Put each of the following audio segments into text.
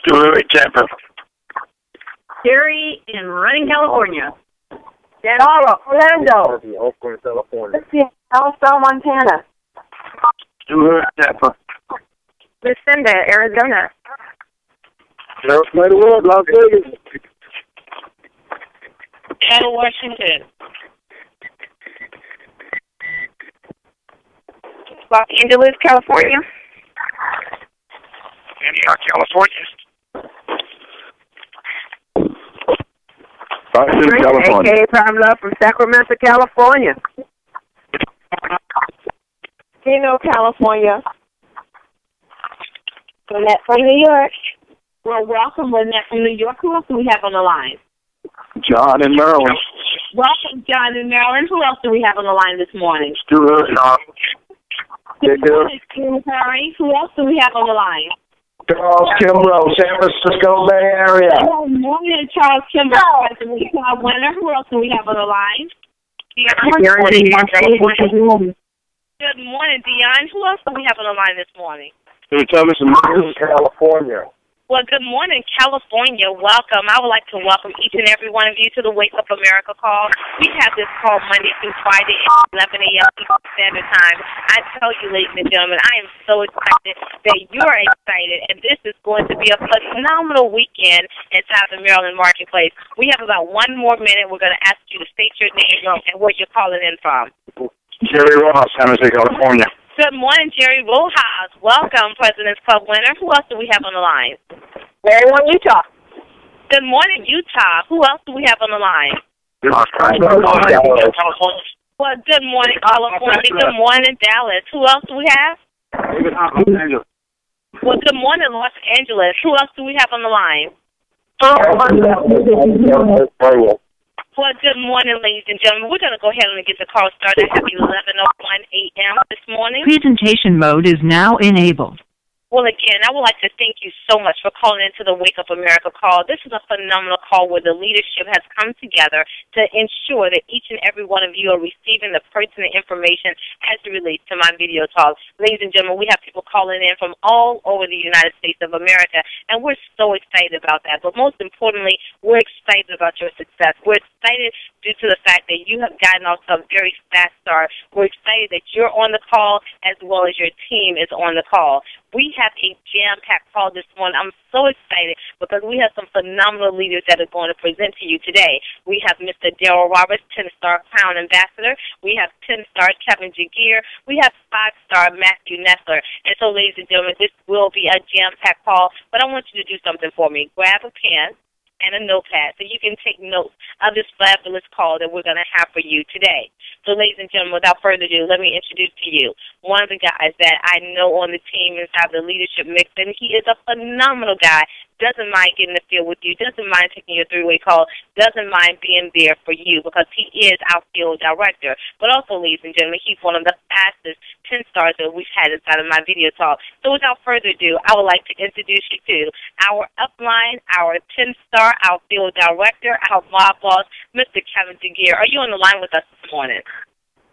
Stuart, Tampa. Jerry in Redding, California. Darryl, Orlando. Oakland, California. Yellowstone, Montana. Stuart, Tampa. Lucinda, Arizona. Darryl, play the world, Las Vegas. Seattle, Washington. Los Angeles, California. Antioch, California. Boston, California. A.K.A. Pamela from Sacramento, California. Reno, California. Lynette from New York. Well, welcome, Lynette from New York. Who else do we have on the line? John in Maryland. Welcome, John in Maryland. Who else do we have on the line this morning? Stuart, Good morning, Stuart Perry. Who else do we have on the line? Charles Kimbrough, San Francisco Bay Area. Good morning, Charles Kimbrough, President Club winner. Who else do we have on the line? Good morning, Dion. Who else do we have on the line this morning? Stuart Thomas in California. Well, good morning, California. Welcome. I would like to welcome each and every one of you to the Wake Up America call. We have this call Monday through Friday at 11 a.m. Eastern Standard Time. I tell you, ladies and gentlemen, I am so excited that you're excited, and this is going to be a phenomenal weekend inside the Maryland Marketplace. We have about 1 more minute. We're going to ask you to state your name and where you're calling in from. Jerry Rojas, San Jose, California. Good morning, Jerry Rojas. Welcome, President's Club winner. Who else do we have on the line? Maryland, Utah. Good morning, Utah. Who else do we have on the line? California. Well, good morning, California. Good morning, Dallas. Who else do we have? Los Angeles. Well, good morning, Los Angeles. Who else do we have on the line? Well, good morning, ladies and gentlemen. We're going to go ahead and get the call started at 11:01 a.m. this morning. Presentation mode is now enabled. Well, again, I would like to thank you so much for calling into the Wake Up America call. This is a phenomenal call where the leadership has come together to ensure that each and every one of you are receiving the pertinent information as it relates to my video talk. Ladies and gentlemen, we have people calling in from all over the United States of America, and we're so excited about that. But most importantly, we're excited about your success. We're excited due to the fact that you have gotten off to a very fast start. We're excited that you're on the call as well as your team is on the call. We have a jam-packed call this morning. I'm so excited because we have some phenomenal leaders that are going to present to you today. We have Mr. Darryl Roberts, 10-star Crown Ambassador. We have 10-star Kevin Jagir. We have 5-star Matthew Nessler. And so, ladies and gentlemen, this will be a jam-packed call, but I want you to do something for me. Grab a pen and a notepad so you can take notes of this fabulous call that we're going to have for you today. So, ladies and gentlemen, without further ado, let me introduce to you one of the guys that I know on the team inside the leadership mix, and he is a phenomenal guy. Doesn't mind getting in the field with you, doesn't mind taking your three-way call, doesn't mind being there for you because he is our field director. But also, ladies and gentlemen, he's one of the fastest 10 stars that we've had inside of my video talk. So without further ado, I would like to introduce you to our upline, our 10-star, our field director, our mob boss, Mr. Kevin Jagir. Are you on the line with us this morning?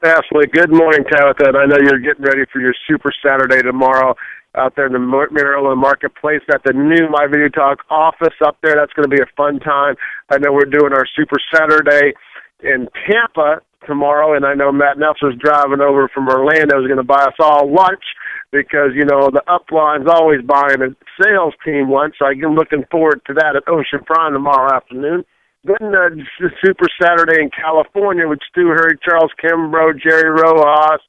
Absolutely. Good morning, Tabitha. I know you're getting ready for your Super Saturday tomorrow out there in the Maryland Marketplace at the new My Video Talk office up there. That's going to be a fun time. I know we're doing our Super Saturday in Tampa tomorrow, and I know Matt Nelson's driving over from Orlando. He's going to buy us all lunch because, you know, the upline's always buying a sales team lunch, so I'm looking forward to that at Ocean Prime tomorrow afternoon. Then Super Saturday in California with Stu Hurry, Charles Kimbrough, Jerry Rojas,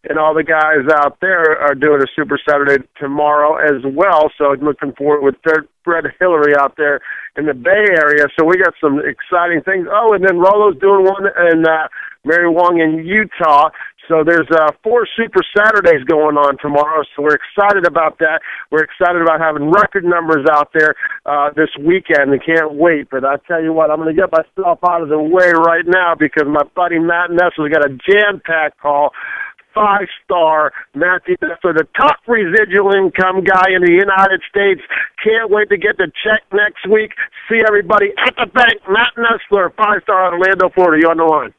and all the guys out there are doing a Super Saturday tomorrow as well. So I'm looking forward with Fred Hillary out there in the Bay Area. So we got some exciting things. Oh, and then Rolo's doing one in Mary Wong in Utah. So there's 4 Super Saturdays going on tomorrow, so we're excited about that. We're excited about having record numbers out there this weekend. We can't wait. But I tell you what, I'm going to get myself out of the way right now because my buddy Matt Nessler got a jam-packed call. 5-star Matthew Nessler, the top residual income guy in the United States. Can't wait to get the check next week. See everybody at the bank. Matt Nessler, 5-star Orlando, Florida. You on the line?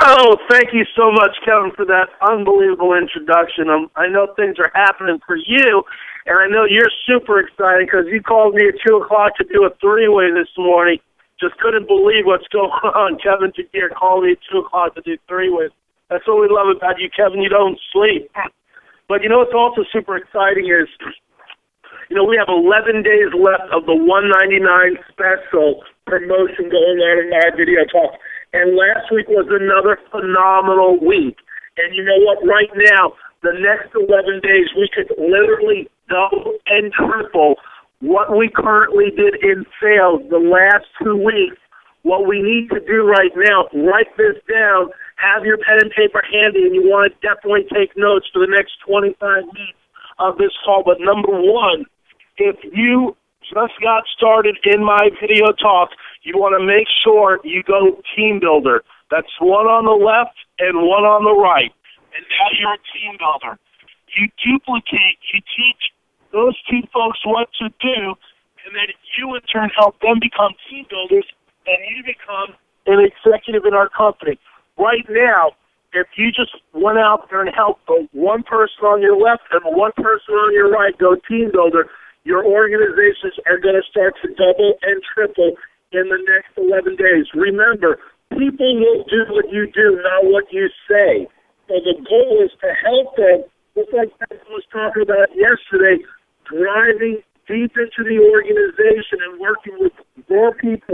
Oh, thank you so much, Kevin, for that unbelievable introduction. I know things are happening for you, And I know you're super excited because you called me at 2 o'clock to do a three-way this morning. Just couldn't believe what's going on. Kevin Jagir called me at 2 o'clock to do three-ways. That's what we love about you, Kevin. You don't sleep. But you know what's also super exciting is, you know, we have 11 days left of the $199 special promotion going on in my video talk. And last week was another phenomenal week. And you know what? Right now, the next 11 days, we could literally double and triple what we currently did in sales the last 2 weeks. What we need to do right now, write this down, have your pen and paper handy, and you want to definitely take notes for the next 25 minutes of this call. But number one, if you just got started in my video talk, you want to make sure you go team builder. That's one on the left and one on the right. And now you're a team builder. You duplicate, you teach those two folks what to do, and then you in turn help them become team builders, and you become an executive in our company. Right now, if you just went out there and helped one person on your left and one person on your right go team builder, your organizations are going to start to double and triple in the next 11 days. Remember, people will do what you do, not what you say. So the goal is to help them, just like I was talking about yesterday, driving deep into the organization and working with their people,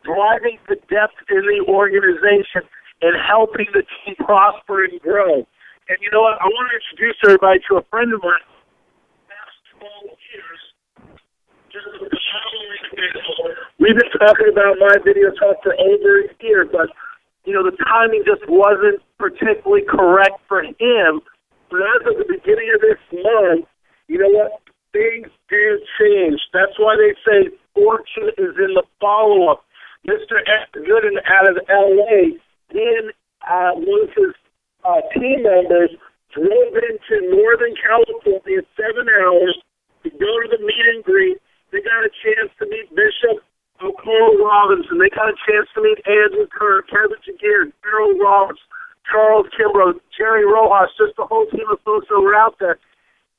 driving the depth in the organization and helping the team prosper and grow. And you know what? I want to introduce everybody to a friend of mine. Past 12 years, we've been talking about my video talk for over a year, but you know, the timing just wasn't particularly correct for him. But as of the beginning of this month, you know what? Things do change. That's why they say fortune is in the follow-up. Mr. Ed Gooden out of L.A., one of his team members drove into Northern California 7 hours to go to the meet and greet. They got a chance to meet Bishop Carl Robinson. They got a chance to meet Andrew Kerr, Kevin Jagir, Darryl Roberts, Charles Kimbrough, Jerry Rojas, just the whole team of folks that were out there.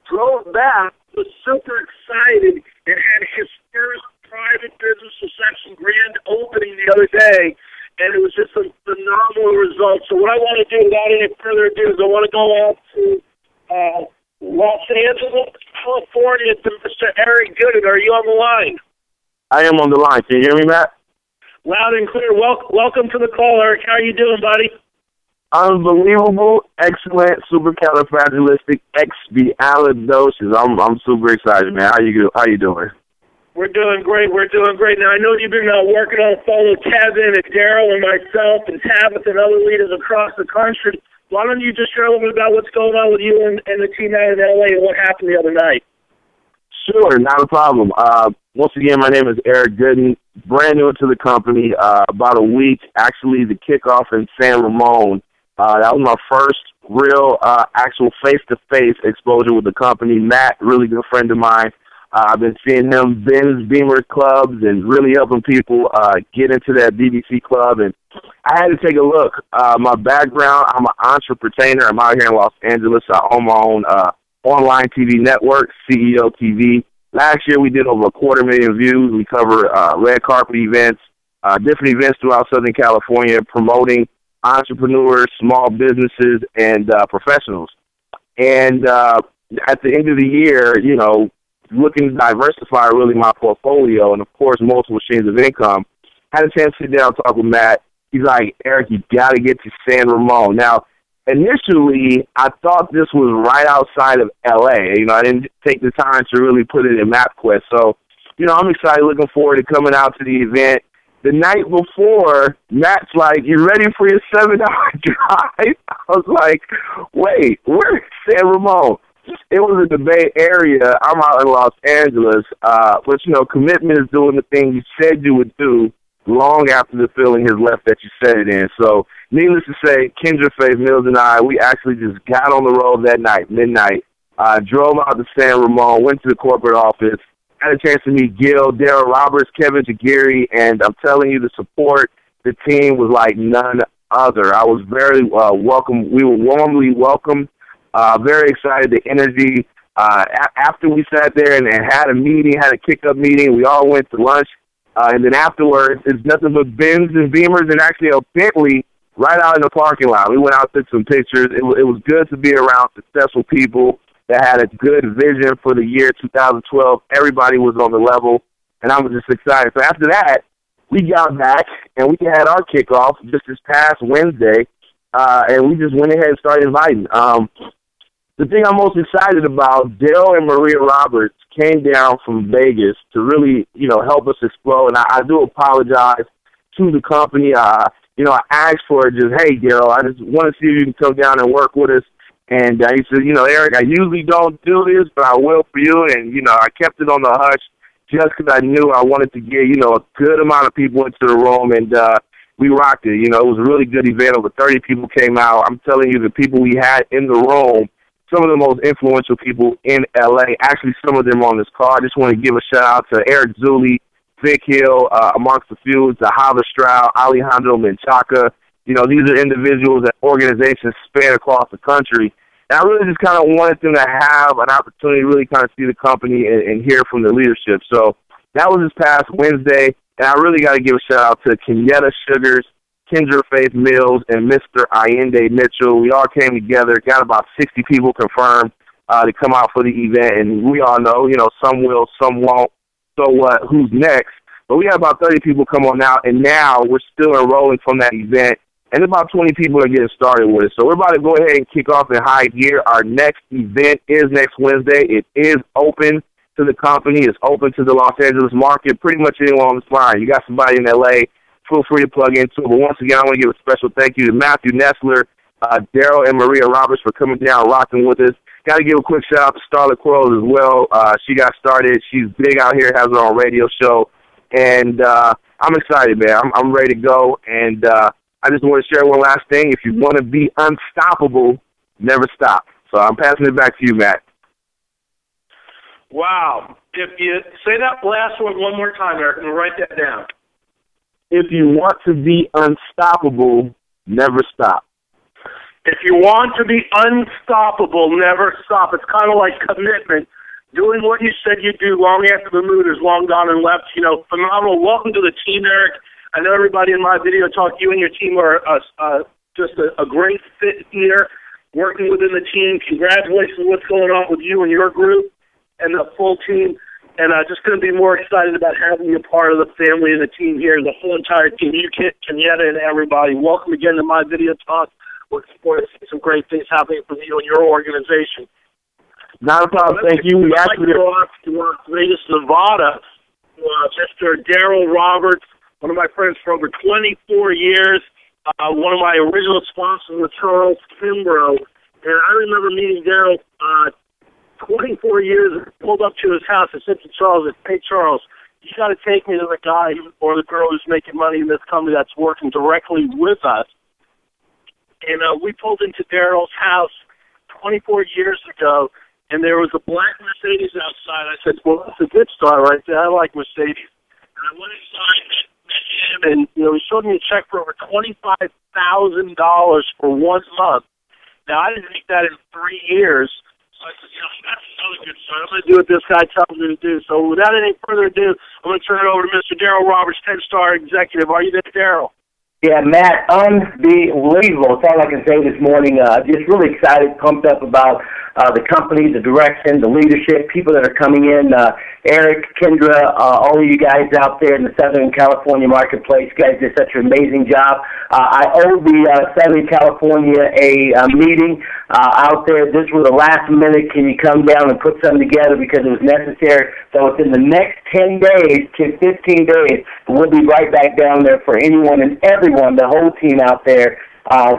Drove back, was super excited, and had his first private business reception grand opening the other day, and it was just a phenomenal result. So what I want to do without any further ado is I want to go out to Los Angeles, California, to Mr. Eric Gooden. Are you on the line? I am on the line. Can you hear me, Matt? Loud and clear. Welcome to the call, Eric. How are you doing, buddy? Unbelievable, excellent, supercalifragilistic, expialidocious. I'm super excited, man. How you doing? We're doing great. Now, I know you've been working on the phone with Kevin and Darryl and myself and Tabitha and other leaders across the country. Why don't you just share a little bit about what's going on with you and the team out in L.A. and what happened the other night? Sure, not a problem. Once again, my name is Eric Gooden, brand new to the company, about a week, actually the kickoff in San Ramon. That was my first real actual face-to-face exposure with the company. Matt, really good friend of mine. I've been seeing him Ben's Beamer clubs and really helping people get into that BBC club. And I had to take a look. My background, I'm an entrepreneur. I'm out here in Los Angeles. I own my own online TV network, CEO TV. Last year we did over 250,000 views. We cover red carpet events, different events throughout Southern California, promoting entrepreneurs, small businesses, and professionals. And at the end of the year, you know, looking to diversify really my portfolio and, of course, multiple streams of income, had a chance to sit down and talk with Matt. He's like, Eric, you got to get to San Ramon. Now, initially, I thought this was right outside of L.A. You know, I didn't take the time to really put it in MapQuest. So, you know, I'm excited, looking forward to coming out to the event. The night before, Matt's like, you ready for your 7-hour drive? I was like, wait, where's San Ramon? It was in the Bay Area. I'm out in Los Angeles. But, you know, commitment is doing the thing you said you would do long after the feeling has left that you said it in. So, needless to say, Kendra Faith Mills and I, we actually just got on the road that night, midnight, drove out to San Ramon, went to the corporate office, had a chance to meet Gil, Darryl Roberts, Kevin Jagir, and I'm telling you, the support, the team was like none other. I was very welcome. We were warmly welcomed Very excited, the energy. After we sat there and had a meeting, had a kick-up meeting, we all went to lunch. And then afterwards, it's nothing but Benz and Beamers and actually a Bentley right out in the parking lot. We went out, took some pictures. It was good to be around successful people that had a good vision for the year 2012. Everybody was on the level, and I was just excited. So after that, we got back, and we had our kickoff just this past Wednesday, and we just went ahead and started inviting. The thing I'm most excited about, Darryl and Maria Roberts came down from Vegas to really, help us explode. And I do apologize to the company. I asked for it just, hey, Darryl, I just want to see if you can come down and work with us. And he said, Eric, I usually don't do this, but I will for you. And, I kept it on the hush just because I knew I wanted to get, a good amount of people into the room. And we rocked it. It was a really good event. Over 30 people came out. I'm telling you, the people we had in the room, some of the most influential people in L.A., actually some of them on this call. I just want to give a shout-out to Eric Zuli, Vic Hill, amongst a few, to Javier Stroud, Alejandro Menchaca. These are individuals and organizations span across the country. And I really just kind of wanted them to have an opportunity to really kind of see the company and hear from the leadership. So that was this past Wednesday, and I really got to give a shout-out to Kenyatta Sugars, Kendra Faith Mills, and Mr. Allende Mitchell. We all came together, got about 60 people confirmed to come out for the event, and we all know, some will, some won't. So what? Who's next? But we had about 30 people come on out, and now we're still enrolling from that event, and about 20 people are getting started with it. So we're about to go ahead and kick off in high gear. Our next event is next Wednesday. It is open to the company. It's open to the Los Angeles market, pretty much anyone on this line. You got somebody in L.A., feel free to plug into it. But once again, I want to give a special thank you to Matthew Nessler, Darryl, and Maria Roberts for coming down, rocking with us. Got to give a quick shout out to Starlet Quarles as well. She got started. She's big out here, has her own radio show. And I'm excited, man. I'm ready to go. And I just want to share one last thing. If you want to be unstoppable, never stop. So I'm passing it back to you, Matt. Wow. If you say that last one more time, Eric, I'm going to write that down. If you want to be unstoppable, never stop. If you want to be unstoppable, never stop. It's kind of like commitment. Doing what you said you'd do long after the mood is long gone and left. Phenomenal. Welcome to the team, Eric. I know everybody in my video talk, you and your team are just a great fit here, working within the team. Congratulations on what's going on with you and your group and the full team. And I just couldn't be more excited about having you part of the family and the team here, the whole entire team, you, Kenyatta, and everybody. Welcome again to my video talk. Looking forward to seeing some great things happening for you and your organization. Not a problem. Thank you. I'd like to go off to Vegas, Nevada. Mr. Darryl Roberts, one of my friends for over 24 years, one of my original sponsors was Charles Kimbrough. And I remember meeting Darryl 24 years, pulled up to his house and said to Charles, hey, Charles, you got to take me to the guy or the girl who's making money in this company that's working directly with us. And we pulled into Darryl's house 24 years ago, and there was a black Mercedes outside. I said, well, that's a good start right there. I like Mercedes. And I went inside and met him, and he showed me a check for over $25,000 for 1 month. Now, I didn't make that in 3 years. So I said, that's another good start. I'm going to do what this guy tells me to do. So without any further ado, I'm going to turn it over to Mr. Darryl Roberts, 10-star executive. Are you there, Darryl? Yeah, Matt, unbelievable. That's all I can say this morning. Just really excited, pumped up about the company, the direction, the leadership, people that are coming in. Eric, Kendra, all of you guys out there in the Southern California marketplace, you guys did such an amazing job. I owe the Southern California a meeting out there. This was the last minute. Can you come down and put something together because it was necessary? So within the next 10 days to 15 days, we'll be right back down there for anyone and everyone, the whole team out there.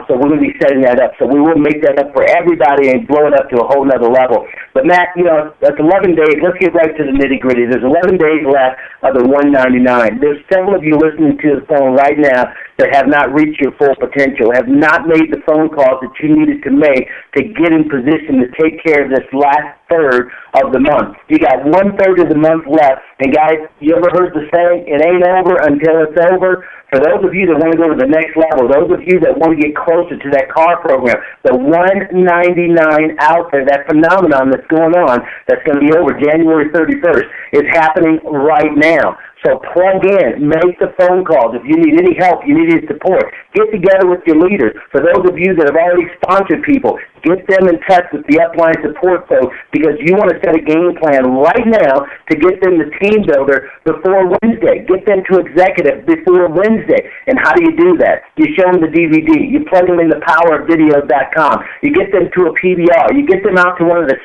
So we're going to be setting that up. So we will make that up for everybody and blow it up to a whole nother level. But, Matt, that's 11 days. Let's get right to the nitty-gritty. There's 11 days left of the $199. There's several of you listening to the phone right now that have not reached your full potential, have not made the phone calls that you needed to make to get in position to take care of this last third of the month. You got 1/3 of the month left. And guys, you ever heard the saying, it ain't over until it's over? For those of you that want to go to the next level, those of you that want to get closer to that car program, the 199 out there, that phenomenon that's going on, that's going to be over January 31st, is happening right now. So plug in, make the phone calls. If you need any help, you need any support, get together with your leaders. For those of you that have already sponsored people, get them in touch with the upline support folks, because you want to set a game plan right now to get them to team builder before Wednesday. Get them to executive before Wednesday. And how do you do that? You show them the DVD. You plug them in the powerofvideos.com. You get them to a PBR. You get them out to one of the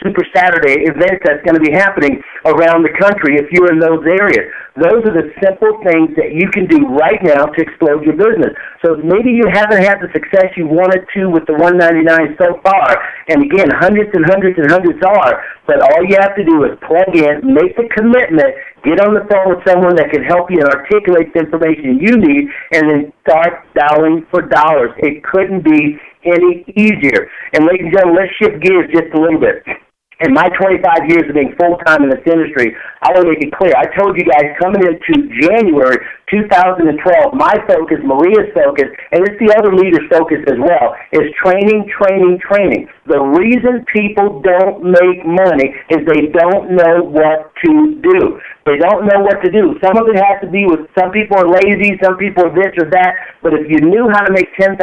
Super Saturday events that's going to be happening around the country if you're in those areas. Those are the simple things that you can do right now to explode your business. So maybe you haven't had the success you wanted to with the 199 so far, and again, hundreds and hundreds and hundreds are, but all you have to do is plug in, make the commitment, get on the phone with someone that can help you and articulate the information you need, and then start dialing for dollars. It couldn't be any easier. And ladies and gentlemen, let's shift gears just a little bit. In my 25 years of being full-time in this industry, I want to make it clear. I told you guys coming into January 2012, my focus, Maria's focus, and it's the other leaders' focus as well, is training, training, training. The reason people don't make money is they don't know what to do. They don't know what to do. Some of it has to be with some people are lazy, some people are this or that, but if you knew how to make $10,000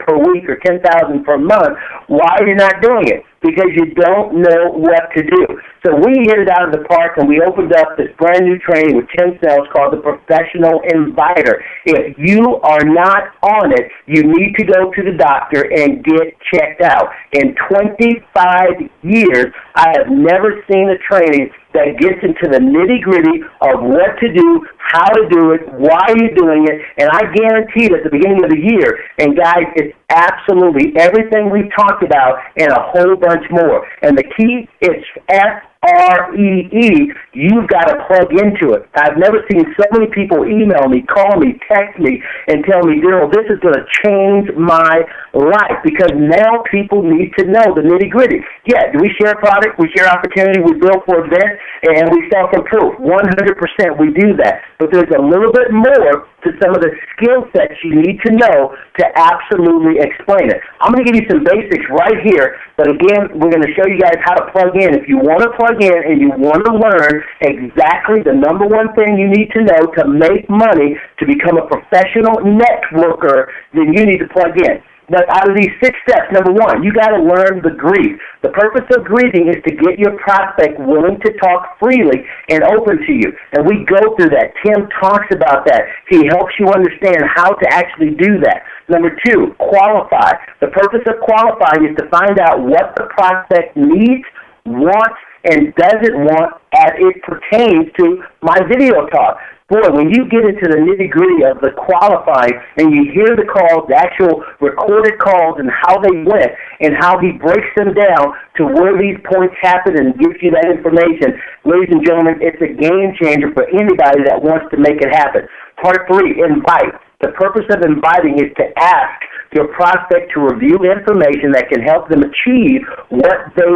per week or $10,000 per month, why are you not doing it? Because you don't know what to do. So we hit it out of the park, and we opened up this brand new training with 10 cells called the Professional Inviter. If you are not on it, you need to go to the doctor and get checked out. In 25 years, I have never seen a training that gets into the nitty-gritty of what to do, how to do it, why you're doing it, and I guarantee at the beginning of the year, and guys, it's absolutely everything we've talked about and a whole bunch more. And the key is FREE. You've got to plug into it. I've never seen so many people email me, call me, text me, and tell me, Darryl, this is going to change my life, because now people need to know the nitty-gritty. Yeah, do we share a product? We share opportunity. We build for events, and we sell some proof. 100% we do that. But there's a little bit more to some of the skill sets you need to know to absolutely explain it. I'm going to give you some basics right here, but again, we're going to show you guys how to plug in. If you want to plug in and you want to learn exactly the number one thing you need to know to make money, to become a professional networker, then you need to plug in. Now, out of these 6 steps, number 1, you got to learn the greet. The purpose of greeting is to get your prospect willing to talk freely and open to you. And we go through that. Tim talks about that. He helps you understand how to actually do that. Number 2, qualify. The purpose of qualifying is to find out what the prospect needs, wants, and doesn't want as it pertains to my video talk. Boy, when you get into the nitty-gritty of the qualifying and you hear the calls, the actual recorded calls and how they went and how he breaks them down to where these points happen and gives you that information, ladies and gentlemen, it's a game changer for anybody that wants to make it happen. Part 3, invite. The purpose of inviting is to ask your prospect to review information that can help them achieve what they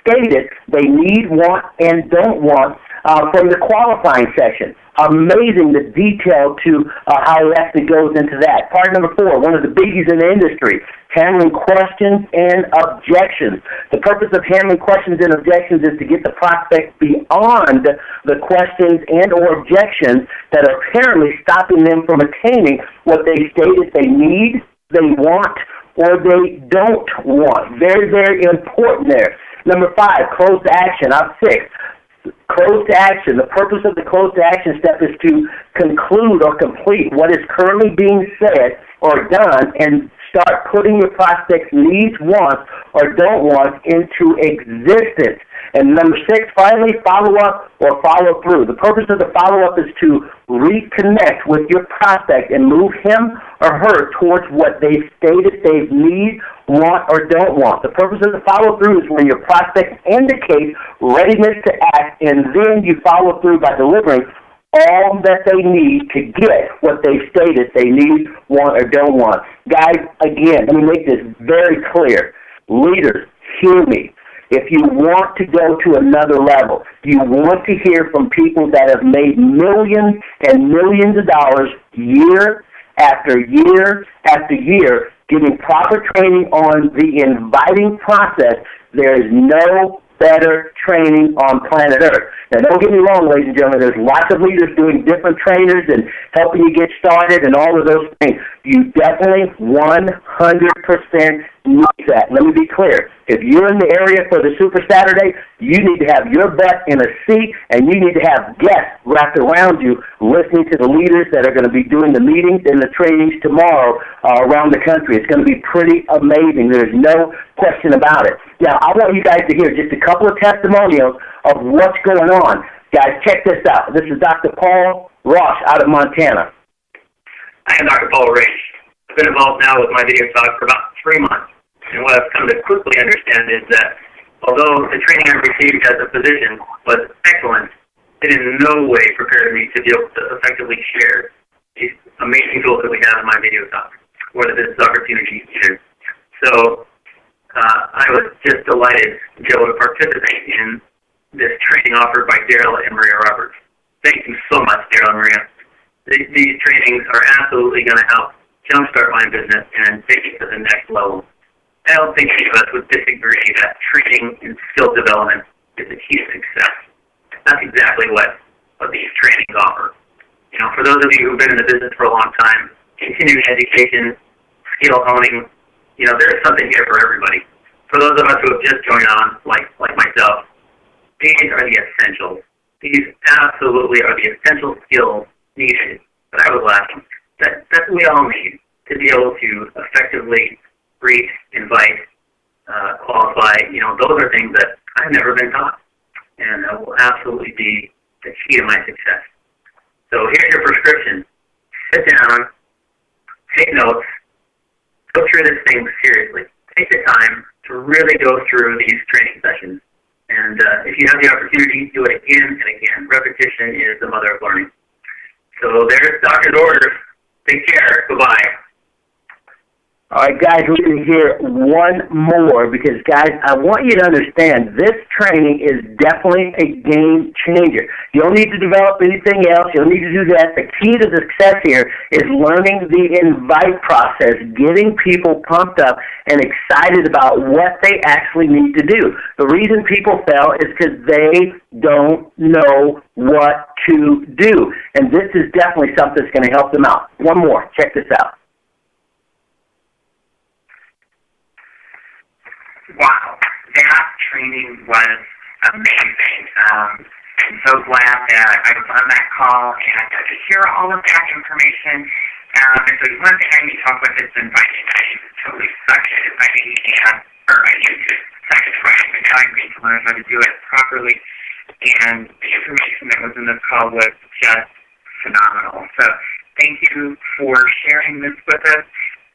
stated they need, want, and don't want from the qualifying section. Amazing the detail to how it actually goes into that. Part number 4, one of the biggies in the industry, handling questions and objections. The purpose of handling questions and objections is to get the prospect beyond the questions and or objections that are apparently stopping them from attaining what they stated they need, they want, or they don't want. Very, very important there. Number 5, close to action. I'm 6. Close to action. The purpose of the close to action step is to conclude or complete what is currently being said or done and start putting your prospect's needs, wants, or don't want into existence. And number 6, finally, follow up or follow through. The purpose of the follow-up is to reconnect with your prospect and move him or her towards what they stated they need, want, or don't want. The purpose of the follow-through is when your prospect indicates readiness to act, and then you follow through by delivering all that they need to get what they stated they need, want, or don't want. Guys, again, let me make this very clear. Leaders, hear me. If you want to go to another level, you want to hear from people that have made millions and millions of dollars year after year after year, getting proper training on the inviting process, there is no better training on planet Earth. Now, don't get me wrong, ladies and gentlemen, there's lots of leaders doing different trainers and helping you get started and all of those things. You definitely 100% need that. Let me be clear. If you're in the area for the Super Saturday, you need to have your butt in a seat, and you need to have guests wrapped around you listening to the leaders that are going to be doing the meetings and the trainings tomorrow around the country. It's going to be pretty amazing. There's no question about it. Now, I want you guys to hear just a couple of testimonials of what's going on. Guys, check this out. This is Dr. Paul Ross out of Montana. I am Dr. Paul Rich. I've been involved now with my video talk for about 3 months. And what I've come to quickly understand is that although the training I received as a physician was excellent, it in no way prepared me to be able to effectively share these amazing tools that we have in my video talk, or the business opportunities here. So I was just delighted to be able to participate in this training offered by Darryl and Maria Roberts. Thank you so much, Darryl and Maria. These trainings are absolutely going to help jumpstart my business and take it to the next level. I don't think any of us would disagree that training and skill development is the key to success. That's exactly what these trainings offer. You know, for those of you who've been in the business for a long time, continuing education, skill honing, you know, there's something here for everybody. For those of us who have just joined on, like myself, these are the essentials. These absolutely are the essential skills needed that I was lacking, that we all need to be able to effectively reach, invite, qualify. You know, those are things that I've never been taught, and that will absolutely be the key to my success. So here's your prescription. Sit down, take notes, go through this thing seriously. Take the time to really go through these training sessions. And if you have the opportunity, do it again and again. Repetition is the mother of learning. So there's doctor's orders. Take care. Goodbye. All right, guys, we're going to hear one more because, guys, I want you to understand this training is definitely a game changer. You don't need to develop anything else. You don't need to do that. The key to success here is learning the invite process, getting people pumped up and excited about what they actually need to do. The reason people fail is because they don't know what to do, and this is definitely something that's going to help them out. One more. Check this out. Wow, that training was amazing. I'm so glad that I was on that call and I got to hear all of that information. And so one thing I need to talk with is inviting. I totally sucked at inviting, I used to suck at inviting, but now I'm going to learn how to do it properly. And the information that was in this call was just phenomenal. So thank you for sharing this with us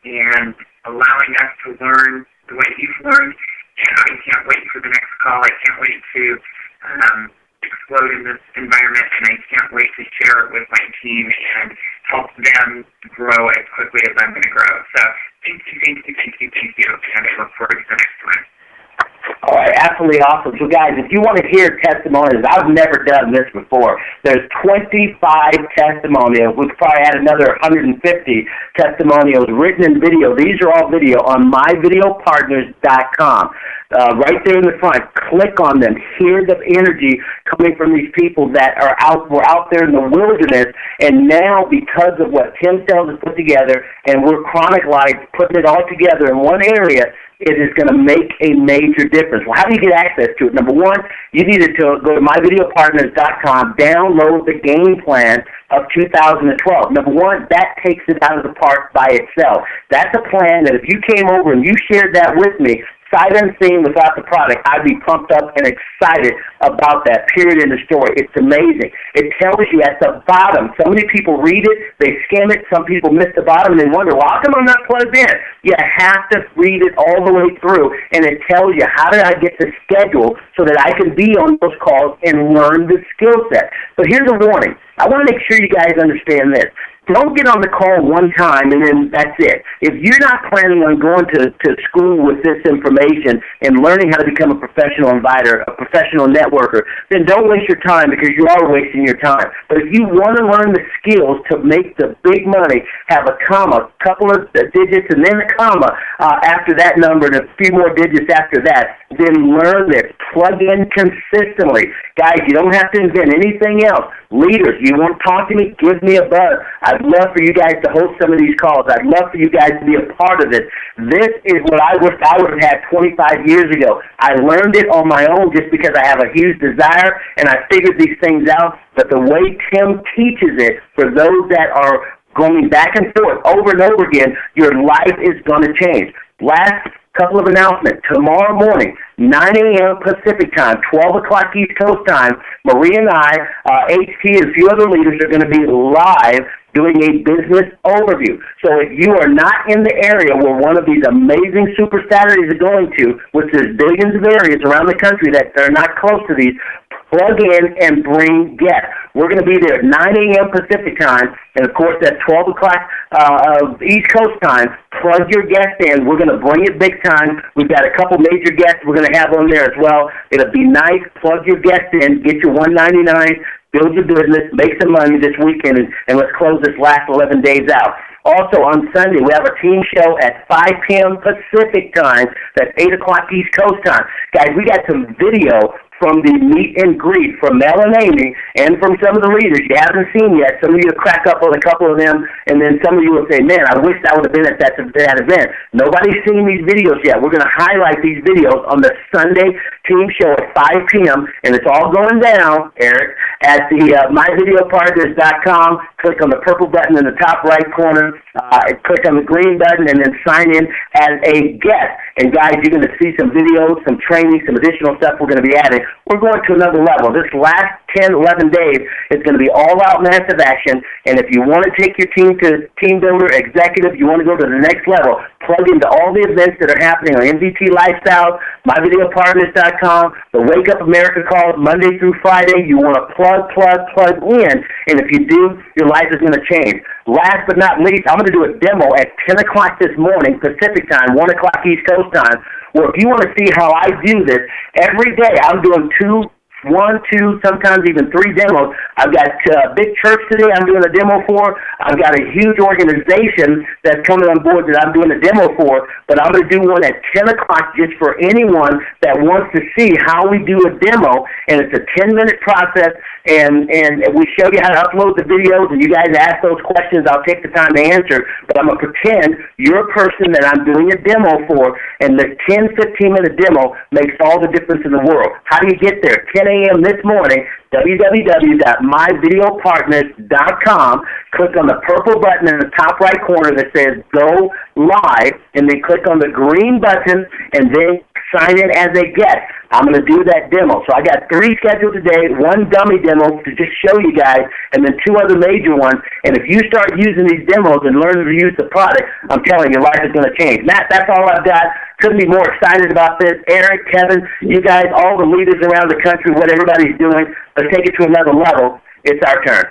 and allowing us to learn the way you've learned, and I can't wait for the next call. I can't wait to explode in this environment, and I can't wait to share it with my team and help them grow as quickly as I'm going to grow. So thank you, and I look forward to the next one. All right, absolutely awesome. So, guys, if you want to hear testimonials, I've never done this before. There's 25 testimonials. We could probably add another 150 testimonials written in video. These are all video on myvideopartners.com. Right there in the front, click on them. Hear the energy coming from these people that were out there in the wilderness, and now because of what Tim Sells has put together, and we're Chronic Life putting it all together in one area, it is going to make a major difference. Well, how do you get access to it? Number one, you need to go to myvideopartners.com, download the game plan of 2012. Number one, that takes it out of the park by itself. That's a plan that if you came over and you shared that with me, sight unseen without the product, I'd be pumped up and excited about that, period, in the story. It's amazing. It tells you at the bottom. So many people read it, they skim it, some people miss the bottom, and they wonder, well, how come I'm not plugged in? You have to read it all the way through, and it tells you how did I get the schedule so that I can be on those calls and learn the skill set. But here's a warning. I want to make sure you guys understand this. Don't get on the call one time and then that's it. If you're not planning on going to school with this information and learning how to become a professional inviter, a professional networker, then don't waste your time because you are wasting your time. But if you want to learn the skills to make the big money, have a comma, couple of digits, and then a comma after that number and a few more digits after that, then learn this. Plug in consistently. Guys, you don't have to invent anything else. Leaders, you want to talk to me? Give me a buzz. I'd love for you guys to host some of these calls. I'd love for you guys to be a part of this. This is what I wish I would have had 25 years ago. I learned it on my own just because I have a huge desire, and I figured these things out. But the way Tim teaches it, for those that are going back and forth over and over again, your life is going to change. Last couple of announcements. Tomorrow morning, 9 a.m. Pacific time, 12 o'clock East Coast time, Marie and I, HT, and a few other leaders are going to be live doing a business overview. So if you are not in the area where one of these amazing Super Saturdays are going to, which is billions of areas around the country that are not close to these, plug in and bring guests. We're going to be there at 9 a.m. Pacific time, and of course at 12 o'clock East Coast time. Plug your guests in. We're going to bring it big time. We've got a couple major guests we're going to have on there as well. It'll be nice. Plug your guests in. Get your $199. Build your business. Make some money this weekend, and let's close this last 11 days out. Also, on Sunday, we have a team show at 5 p.m. Pacific time. That's 8 o'clock East Coast time. Guys, we got some video from the meet and greet from Mel and Amy and from some of the leaders you haven't seen yet. Some of you will crack up on a couple of them, and then some of you will say, man, I wish I would have been at that event. Nobody's seen these videos yet. We're going to highlight these videos on the Sunday team show at 5 p.m., and it's all going down, Eric, at the myvideopartners.com. Click on the purple button in the top right corner, click on the green button, and then sign in as a guest. And guys, you're going to see some videos, some training, some additional stuff we're going to be adding. We're going to another level. This last 10, 11 days is going to be all-out massive action, and if you want to take your team to Team Builder, Executive, you want to go to the next level, plug into all the events that are happening on MVT Lifestyle, myvideopartners.com, the Wake Up America calls Monday through Friday. You want to plug in, and if you do, your life is going to change. Last but not least, I'm going to do a demo at 10 o'clock this morning, Pacific time, 1 o'clock East Coast time, where if you want to see how I do this, every day I'm doing 1, 2, sometimes even 3 demos. I've got a big church today I'm doing a demo for. I've got a huge organization that's coming on board that I'm doing a demo for, but I'm going to do one at 10 o'clock just for anyone that wants to see how we do a demo, and it's a 10-minute process, and we show you how to upload the videos, and you guys ask those questions. I'll take the time to answer, but I'm going to pretend you're a person that I'm doing a demo for, and the 10, 15-minute demo makes all the difference in the world. How do you get there? 10 a.m. this morning, www.myvideopartners.com. Click on the purple button in the top right corner that says Go Live, and then click on the green button, and then sign in as a guest. I'm going to do that demo. So I got 3 scheduled today, 1 dummy demo to just show you guys, and then 2 other major ones. And if you start using these demos and learning to use the product, I'm telling you, your life is going to change. Matt, that's all I've got. Couldn't be more excited about this. Eric, Kevin, you guys, all the leaders around the country, what everybody's doing, let's take it to another level. It's our turn.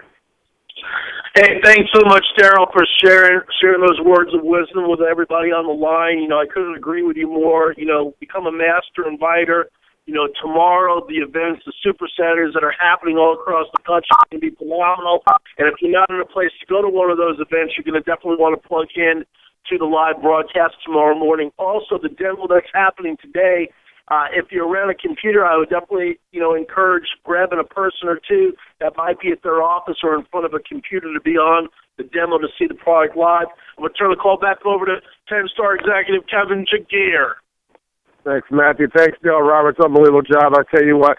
Hey, thanks so much, Darryl, for sharing those words of wisdom with everybody on the line. You know, I couldn't agree with you more. You know, become a master inviter. You know, tomorrow, the events, the Super Saturdays that are happening all across the country are going to be phenomenal. And if you're not in a place to go to one of those events, you're going to definitely want to plug in to the live broadcast tomorrow morning. Also, the demo that's happening today, if you're around a computer, I would definitely, you know, encourage grabbing a person or two that might be at their office or in front of a computer to be on the demo to see the product live. I'm going to turn the call back over to 10-star executive Kevin Jagir. Thanks, Matthew. Thanks, Darryl Roberts. Unbelievable job. I tell you what,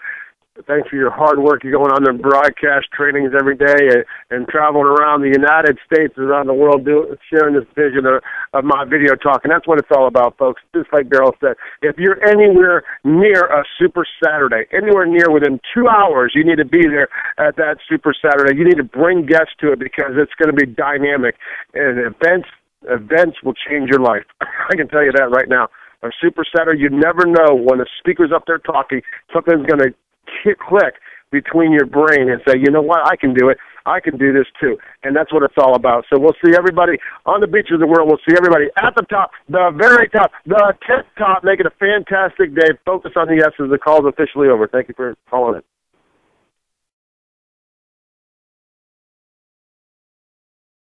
Thanks for your hard work. You're going on the broadcast trainings every day and traveling around the United States and around the world sharing this vision of my video talk. And that's what it's all about, folks. Just like Darryl said, if you're anywhere near a Super Saturday, anywhere near within 2 hours, you need to be there at that Super Saturday. You need to bring guests to it because it's going to be dynamic. And events will change your life. I can tell you that right now. A Super Saturday, you never know when the speaker's up there talking, something's going to click between your brain and say, you know what, I can do it. I can do this too. And that's what it's all about. So we'll see everybody on the beaches of the world. We'll see everybody at the top, the very top, the tip top. Make it a fantastic day. Focus on the S's. The call's officially over. Thank you for calling it.